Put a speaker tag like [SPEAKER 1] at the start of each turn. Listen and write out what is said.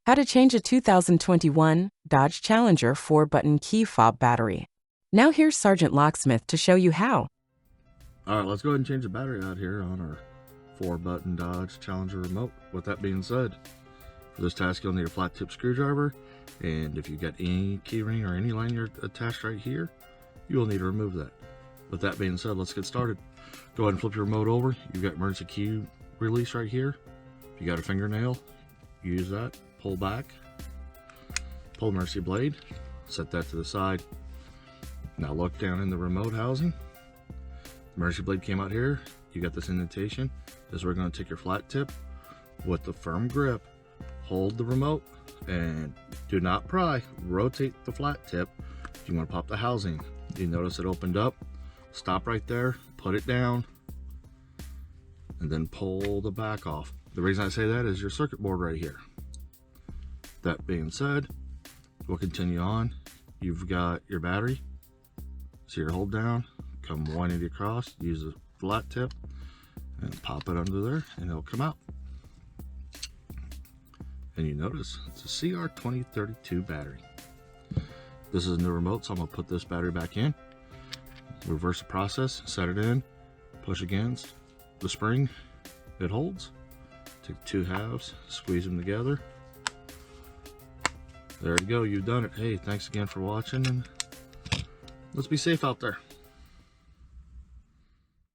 [SPEAKER 1] How to change a 2021 Dodge Challenger 4-button key fob battery. Now here's Sergeant Locksmith to show you how.
[SPEAKER 2] Alright, let's go ahead and change the battery out here on our 4-button Dodge Challenger remote. With that being said, for this task you'll need a flat tip screwdriver, and if you've got any keyring or any lanyard attached right here, you will need to remove that. With that being said, let's get started. Go ahead and flip your remote over. You've got emergency key release right here. If you got a fingernail, use that. Pull back, pull emergency blade, set that to the side. Now look down in the remote housing. Emergency blade came out here. You got this indentation. This is where we're going to take your flat tip with the firm grip. Hold the remote and do not pry. Rotate the flat tip. If you want to pop the housing, you notice it opened up. Stop right there, put it down, and then pull the back off. The reason I say that is your circuit board right here. That being said, we'll continue on. You've got your battery. So your hold down, come 180 across, use a flat tip, and pop it under there, and it'll come out. And you notice it's a CR2032 battery. This is a new remote, so I'm gonna put this battery back in. Reverse the process, set it in, push against the spring, it holds. Take the two halves, squeeze them together. There you go, you've done it. Hey, thanks again for watching, and let's be safe out there.